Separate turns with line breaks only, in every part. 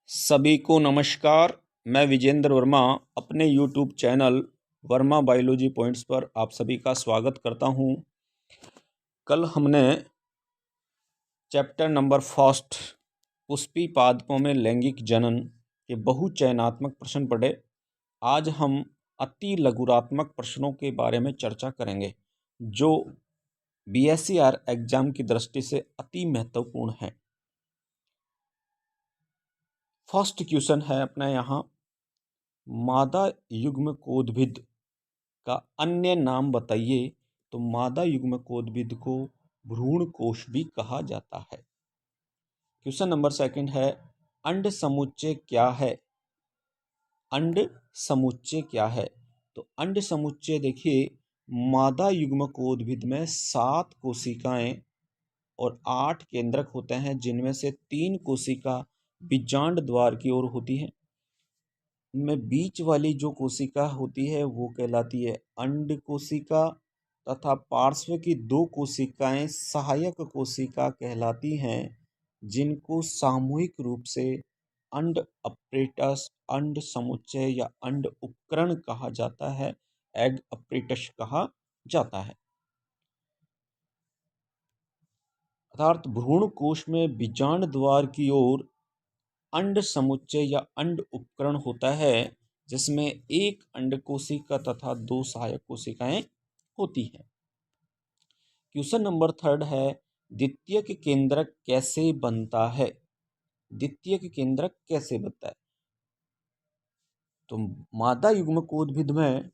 सभी को नमस्कार। मैं विजेंद्र वर्मा अपने YouTube channel Verma biology points पर आप सभी का स्वागत करता हूं। कल हमने चैप्टर नंबर फर्स्ट पुष्पी पादपों में लैंगिक जनन के बहुचयनात्मक प्रश्न पढ़े। आज हम अति लघुरात्मक प्रश्नों के बारे में चर्चा करेंगे जो बीएसईआर एग्जाम की दृष्टि से अति महत्वपूर्ण है। फर्स्ट क्वेश्चन है अपना यहाँ, मादा युग्मकोद्भिद का अन्य नाम बताइए। तो मादा युग्मकोद्भिद को भ्रूण कोश भी कहा जाता है। क्वेश्चन नंबर सेकंड है, अंड समुच्चय क्या है? अंड समुच्चय क्या है? तो अंड समुच्चय देखिए, मादा युग्मकोद्भिद में 7 कोशिकाएं और 8 केंद्रक होते हैं, जिनमें से 3 कोशिका बीजांड द्वार की ओर होती है। में बीच वाली जो कोशिका होती है वो कहलाती है अंड कोशिका, तथा पार्श्व की 2 कोशिकाएं सहायक कोशिका कहलाती हैं, जिनको सामूहिक रूप से अंड अपरेटस, अंड समुच्चय या अंड उपकरण कहा जाता है, एग अपरेटस कहा जाता है। अर्थात भ्रूण कोश में बीजांड द्वार की ओर अंड समुच्चय या अंड उपकरण होता है, जिसमें एक अंड कोशिका तथा 2 सहायक कोशिकाएं होती हैं। क्वेश्चन नंबर थर्ड है, द्वितीयक केंद्रक कैसे बनता है? द्वितीयक केंद्रक कैसे बनता है? तो मादा युग्मकोद्भिद में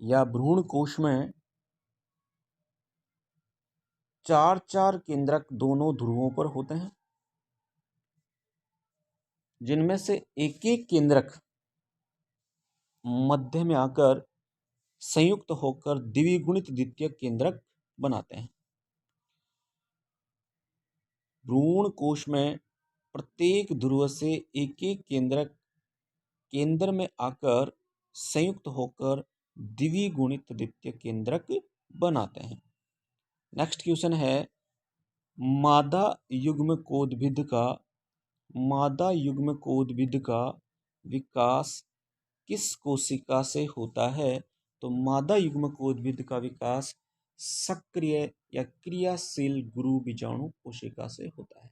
या भ्रूण कोश में 4 केंद्रक दोनों ध्रुवों पर होते हैं, जिनमें से एक एक केंद्रक मध्य में आकर संयुक्त होकर द्विगुणित द्वितीयक केंद्रक बनाते हैं। भ्रूण कोश में प्रत्येक ध्रुव से एक एक केंद्रक केंद्र में आकर संयुक्त होकर द्विगुणित द्वितीयक केंद्रक बनाते हैं। नेक्स्ट क्वेश्चन है, मादा युग्मकोद्भिद का विकास किस कोशिका से होता है? तो मादा युग्मकोद्भिद का विकास सक्रिय या क्रियाशील गुरु बीजाणु कोशिका से होता है।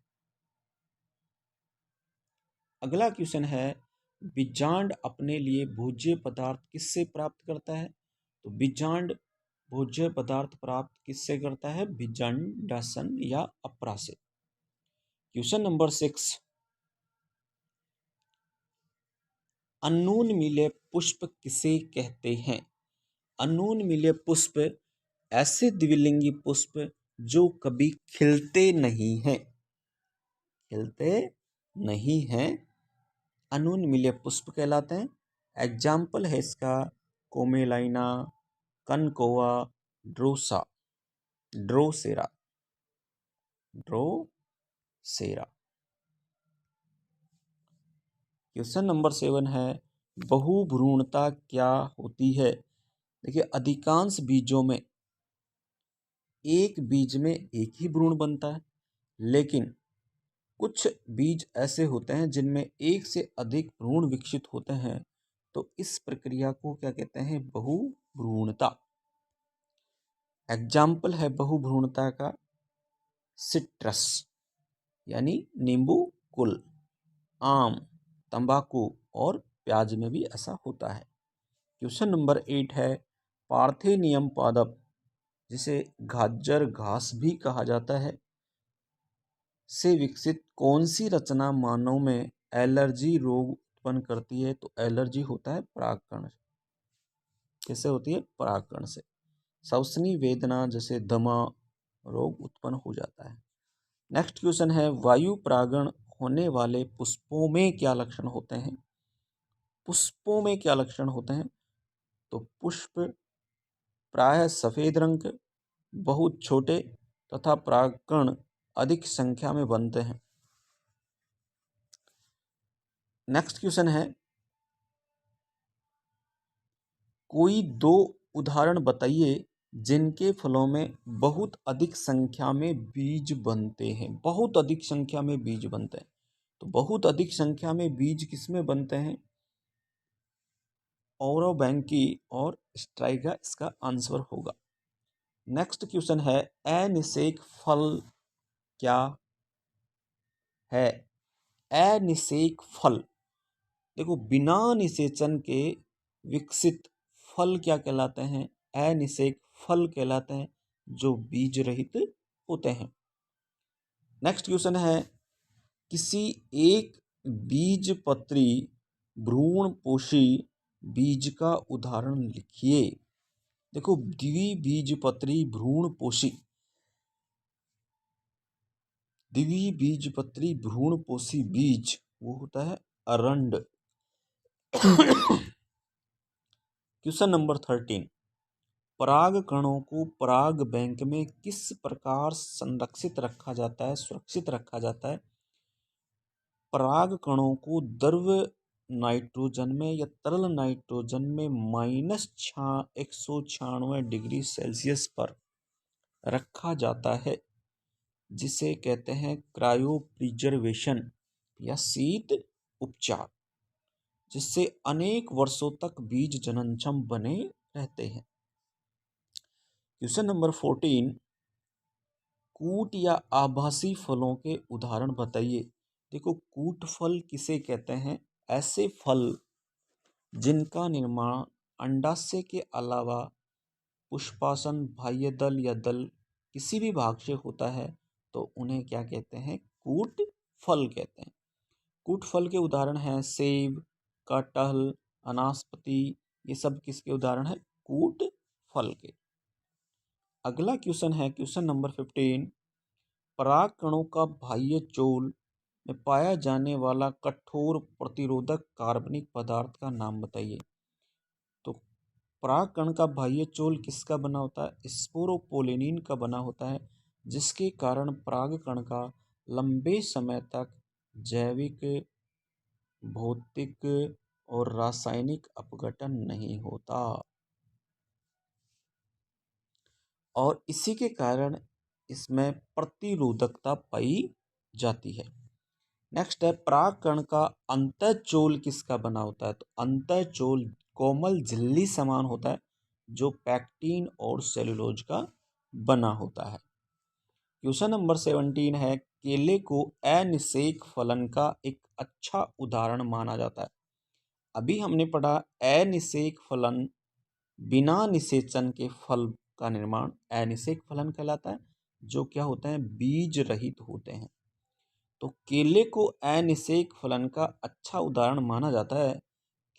अगला क्वेश्चन है, बीजांड अपने लिए भोज्य पदार्थ किससे प्राप्त करता है? तो बीजांड भोज्य पदार्थ प्राप्त किससे करता है? बीजांडासन या अपरा से। क्वेश्चन नंबर 6, अनून मिले पुष्प किसे कहते हैं? अनून मिले पुष्प ऐसे द्विलिंगी पुष्प जो कभी खिलते नहीं हैं, अनून मिले पुष्प कहलाते हैं। एग्जाम्पल है इसका कोमेलाइना, कनकोआ, ड्रोसेरा। क्वेश्चन नंबर 7 है, बहुभ्रूणता क्या होती है? देखिए, अधिकांश बीजों में एक बीज में एक ही भ्रूण बनता है, लेकिन कुछ बीज ऐसे होते हैं जिनमें एक से अधिक भ्रूण विकसित होते हैं, तो इस प्रक्रिया को क्या कहते हैं? बहुभ्रूणता। एग्जाम्पल है बहुभ्रूणता का सिट्रस यानी नींबू कुल, आम, तंबाकू और प्याज में भी ऐसा होता है। क्वेश्चन नंबर 8 है, पार्थेनियम पादप, जिसे गाजर घास भी कहा जाता है, से विकसित कौन सी रचना मानव में एलर्जी रोग उत्पन्न करती है? तो एलर्जी होता है परागकण। कैसे होती है? परागकण से। श्वसनी वेदना जैसे दमा रोग उत्पन्न हो जाता है। नेक्स्ट क्वेश्चन है, वायु परागण होने वाले पुष्पों में क्या लक्षण होते हैं? पुष्पों में क्या लक्षण होते हैं? तो पुष्प प्रायः सफेद रंग के, बहुत छोटे तथा परागकण अधिक संख्या में बनते हैं। नेक्स्ट क्वेश्चन है, कोई 2 उदाहरण बताइए जिनके फलों में बहुत अधिक संख्या में बीज बनते हैं। बहुत अधिक संख्या में बीज बनते हैं। तो बहुत अधिक संख्या में बीज किसमें बनते हैं? औरोबैंकी और स्ट्राइगा इसका आंसर होगा। नेक्स्ट क्वेश्चन है, अनिषेक फल क्या है? अनिषेक फल, देखो बिना निषेचन के विकसित फल क्या कहलाते हैं? अनिषेक फल कहलाते हैं, जो बीज रहित होते हैं। नेक्स्ट क्वेश्चन है, किसी एक बीजपत्री भ्रूणपोषी बीज का उदाहरण लिखिए। देखो द्विबीजपत्री भ्रूणपोषी बीज वो होता है अरंड। क्वेश्चन नंबर 13, पराग कणों को पराग बैंक में किस प्रकार संरक्षित रखा जाता है, सुरक्षित रखा जाता है? पराग कणों को द्रव नाइट्रोजन में या तरल नाइट्रोजन में -196 डिग्री सेल्सियस पर रखा जाता है, जिसे कहते हैं क्रायो प्रिजर्वेशन या शीत उपचार, जिससे अनेक वर्षों तक बीज जननक्षम बने रहते हैं। क्वेश्चन नंबर 14, कूट या आभासी फलों के उदाहरण बताइए। देखो कूट फल किसे कहते हैं? ऐसे फल जिनका निर्माण अंडाशय के अलावा पुष्पासन बाह्य दल या दल किसी भी भाग से होता है, तो उन्हें क्या कहते हैं? कूट फल कहते हैं। कूट फल के उदाहरण हैं सेब, कटहल, अनाशपाती, ये सब किसके उदाहरण हैं? कूट फल के। अगला क्वेश्चन है क्वेश्चन नंबर 15, पराग कणों का बाह्य चोल में पाया जाने वाला कठोर प्रतिरोधक कार्बनिक पदार्थ का नाम बताइए। तो पराग कण का बाह्य चोल किसका बना होता है? स्पोरोपोलिनिन का बना होता है, जिसके कारण पराग कण का लंबे समय तक जैविक, भौतिक और रासायनिक अपघटन नहीं होता, और इसी के कारण इसमें प्रतिरोधकता पाई जाती है। नेक्स्ट है, पराग कण का अंतःचोल किसका बना होता है? तो अंतःचोल कोमल झिल्ली समान होता है, जो पैक्टिन और सेलुलोज का बना होता है। क्वेश्चन नंबर 17 है, केले को अनिषेक फलन का एक अच्छा उदाहरण माना जाता है। अभी हमने पढ़ा अनिषेक फलन, बिना निषेचन के फल का निर्माण अनिषेक फलन कहलाता है, जो क्या होते हैं? बीज रहित होते हैं। तो केले को अनिषेक फलन का अच्छा उदाहरण माना जाता है,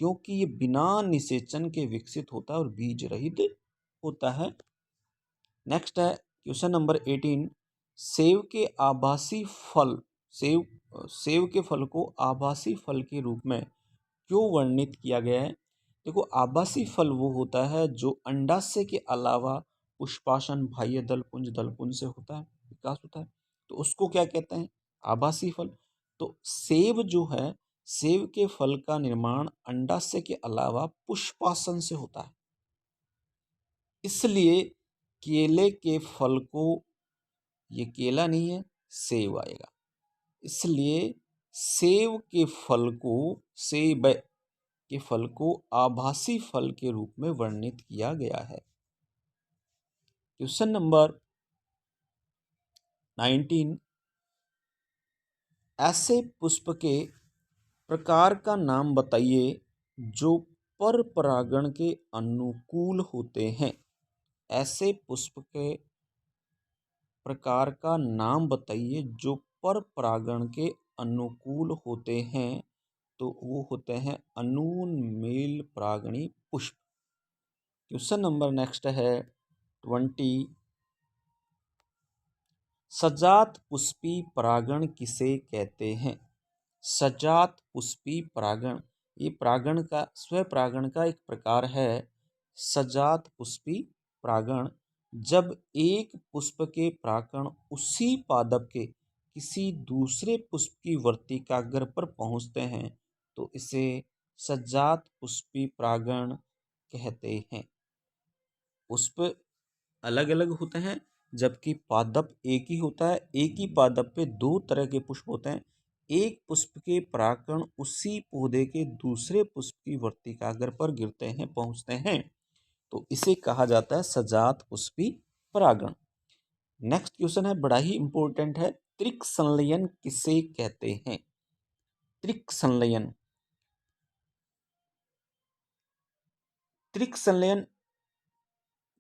क्योंकि ये बिना निषेचन के विकसित होता है और बीज रहित होता है। नेक्स्ट है क्वेश्चन नंबर 18, सेब के आभासी फल, सेब के फल को आभासी फल के रूप में क्यों वर्णित किया गया है? देखो आभासी फल वो होता है जो अंडाशय के अलावा पुष्पासन, बाह्य दलपुंज से होता है, विकास होता है, तो उसको क्या कहते हैं? आभासी फल। तो सेब जो है, सेब के फल का निर्माण अंडाशय के अलावा पुष्पासन से होता है, इसलिए केले के फल को, ये केला नहीं है, सेब आएगा, इसलिए सेब के फल को आभासी फल के रूप में वर्णित किया गया है। क्वेश्चन नंबर 19, ऐसे पुष्प के प्रकार का नाम बताइए जो पर परागण के अनुकूल होते हैं। ऐसे पुष्प के प्रकार का नाम बताइए जो पर परागण के अनुकूल होते हैं, तो वो होते हैं अनुन्मेल परागणी पुष्प। क्वेश्चन नंबर नेक्स्ट है 20, सजात पुष्पी परागण किसे कहते हैं? सजात पुष्पी परागण, ये परागण का, स्वपरागण का एक प्रकार है। सजात पुष्पी परागण, जब एक पुष्प के परागण उसी पादप के किसी दूसरे पुष्प की वर्तिकाग्र पर पहुंचते हैं, तो इसे सजात पुष्पी परागण कहते हैं। पुष्प अलग अलग होते हैं, जबकि पादप एक ही होता है। एक ही पादप पे दो तरह के पुष्प होते हैं, एक पुष्प के परागकण उसी पौधे के दूसरे पुष्प की वर्तिकाग्र पर गिरते हैं, पहुंचते हैं, तो इसे कहा जाता है सजात पुष्पी परागण। नेक्स्ट क्वेश्चन है, बड़ा ही इंपॉर्टेंट है, त्रिक संलयन किसे कहते हैं? त्रिक संलयन, त्रिक संलयन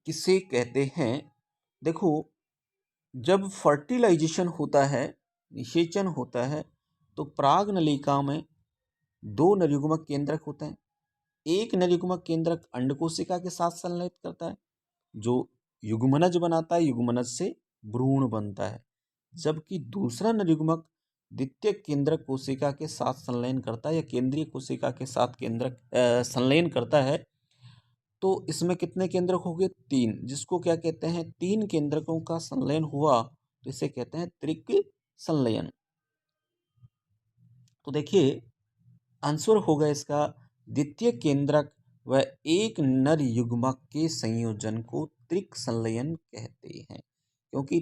किसे कहते हैं? देखो, जब फर्टिलाइजेशन होता है, निषेचन होता है, तो पराग नलिका में दो नरयुग्मक केंद्रक होते हैं। एक नरयुग्मक केंद्रक अंड कोशिका के साथ संलयित करता है, जो युग्मनज बनाता है, युग्मनज से भ्रूण बनता है, जबकि दूसरा नरयुग्मक द्वितीय केंद्रक कोशिका के साथ संलयन करता है या केंद्रीय कोशिका के साथ केंद्रक संलयन करता है। तो इसमें कितने केंद्रक हो गए? तीन, जिसको क्या कहते हैं? तीन केंद्रकों का संलयन हुआ तो इसे कहते हैं त्रिक संलयन। तो देखिए आंसर होगा इसका द्वितीय केंद्रक व एक नर युग्मक के संयोजन को त्रिक संलयन कहते हैं, क्योंकि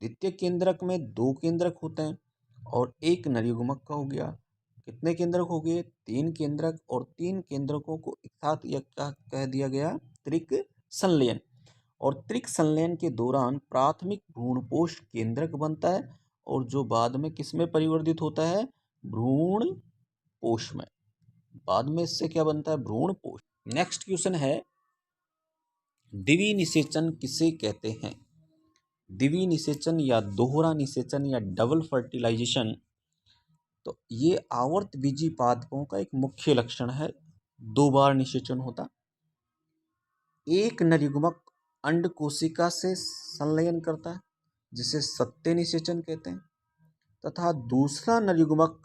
द्वितीय केंद्रक में दो केंद्रक होते हैं और एक नर युग्मक का हो गया। कितने केंद्रक हो गए? तीन केंद्रक, और तीन केंद्रकों को एक साथ यह कह दिया गया त्रिक संलयन। और त्रिक संलयन के दौरान प्राथमिक भ्रूणपोष केंद्रक बनता है और जो बाद में किसमें परिवर्तित होता है? भ्रूण पोष में। बाद में इससे क्या बनता है? भ्रूण पोष। नेक्स्ट क्वेश्चन है, द्विवीय निषेचन किसे कहते हैं? द्विवीय निषेचन या दोहरा निषेचन या डबल फर्टिलाइजेशन, तो ये आवर्त बीजी पादपों का एक मुख्य लक्षण है। दो बार निषेचन होता, एक नरयुग्मक अंड कोशिका से संलयन करता है जिसे सत्य निषेचन कहते हैं, तथा दूसरा नरयुग्मक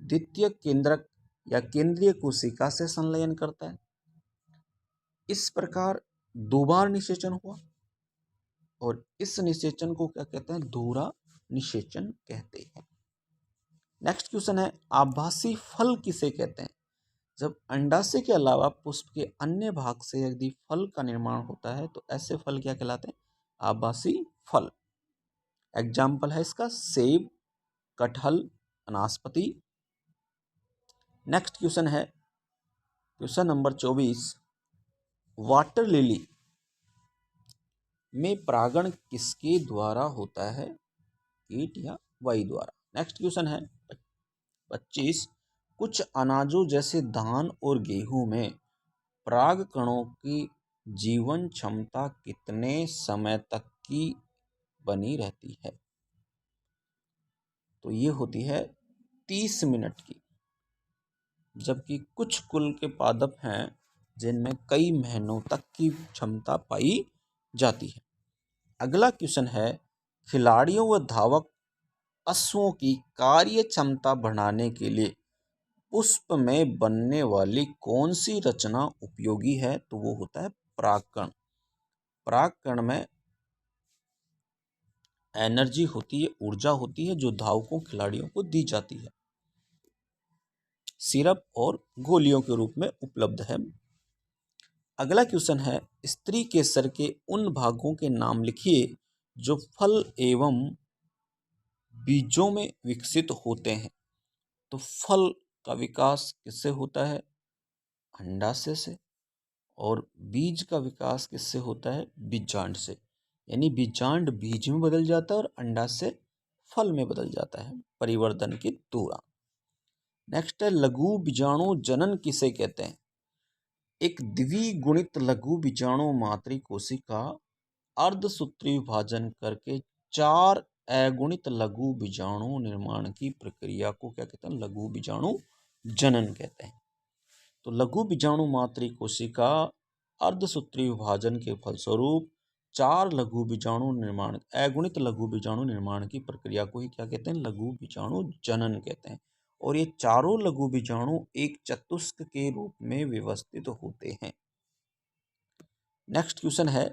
द्वितीय केंद्रक या केंद्रीय कोशिका से संलयन करता है। इस प्रकार दो बार निषेचन हुआ और इस निषेचन को क्या कहते हैं? दोहरा निषेचन कहते हैं। नेक्स्ट क्वेश्चन है, आभासी फल किसे कहते हैं? जब अंडाशय के अलावा पुष्प के अन्य भाग से यदि फल का निर्माण होता है तो ऐसे फल क्या कहलाते हैं? आभासी फल। एग्जाम्पल है इसका सेब, कटहल, अनाशपाती। नेक्स्ट क्वेश्चन है क्वेश्चन नंबर 24, वाटर लिली में परागण किसके द्वारा होता है? कीट या वायु द्वारा। नेक्स्ट क्वेश्चन है 25, कुछ अनाजों जैसे धान और गेहूं में पराग कणों की जीवन क्षमता कितने समय तक की बनी रहती है? तो ये होती है 30 मिनट की, जबकि कुछ कुल के पादप हैं जिनमें कई महीनों तक की क्षमता पाई जाती है। अगला क्वेश्चन है, खिलाड़ियों व धावक अश्वों की कार्य क्षमता बढ़ाने के लिए पुष्प में बनने वाली कौन सी रचना उपयोगी है? तो वो होता है परागकण। परागकण में एनर्जी होती है, ऊर्जा होती है, जो धावकों खिलाड़ियों को दी जाती है, सिरप और गोलियों के रूप में उपलब्ध है। अगला क्वेश्चन है, स्त्री केसर के उन भागों के नाम लिखिए जो फल एवं बीजों में विकसित होते हैं। तो फल का विकास किससे होता है? अंडाशय से। और बीज का विकास किससे होता है? बीजांड से। यानी बीजांड बीज में बदल जाता है और अंडाशय फल में बदल जाता है परिवर्तन के दौरान। नेक्स्ट है, लघु बीजाणु जनन किसे कहते हैं? एक द्विगुणित लघु बीजाणु मातृ कोशिका अर्धसूत्री विभाजन करके चार अगुणित लघु बीजाणु निर्माण की प्रक्रिया को क्या कहते हैं? लघु बीजाणु जनन कहते हैं। तो लघु बीजाणु मातृ कोशिका अर्धसूत्री विभाजन के फलस्वरूप चार लघु बीजाणु निर्माण, अगुणित लघु बीजाणु निर्माण की प्रक्रिया को ही क्या कहते हैं? लघु बीजाणु जनन कहते हैं। और ये चारों लघु बीजाणु एक चतुष्क के रूप में व्यवस्थित होते हैं। नेक्स्ट क्वेश्चन है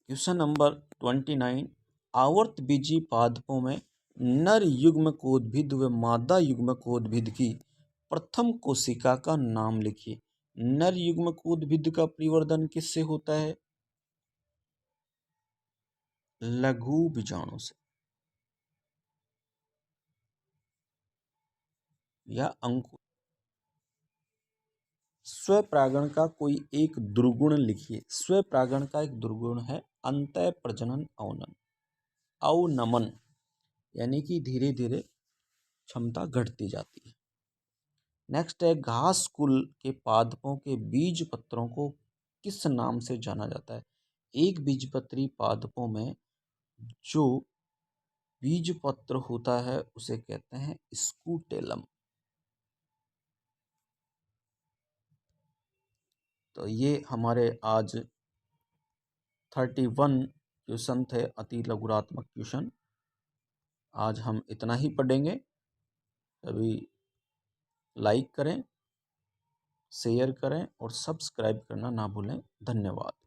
क्वेश्चन नंबर 29, आवर्त बीजी पादपों में नर युग्मकोद्भिद व मादा युग्मकोद्भिद की प्रथम कोशिका का नाम लिखिए। नर युग्मकोद्भिद का परिवर्धन किससे होता है? लघु बीजाणु से या अंकुर। स्वपरागण का कोई एक दुर्गुण लिखिए। स्वपरागण का एक दुर्गुण है अंतः प्रजनन अवनमन, यानी कि धीरे धीरे क्षमता घटती जाती है। नेक्स्ट है, घास कुल के पादपों के बीज पत्रों को किस नाम से जाना जाता है? एक बीजपत्री पादपों में जो बीज पत्र होता है उसे कहते हैं स्कूटेलम। तो ये हमारे आज 31 क्वेश्चन थे, अति लघुरात्मक क्वेश्चन। आज हम इतना ही पढ़ेंगे। सभी लाइक करें, शेयर करें और सब्सक्राइब करना ना भूलें। धन्यवाद।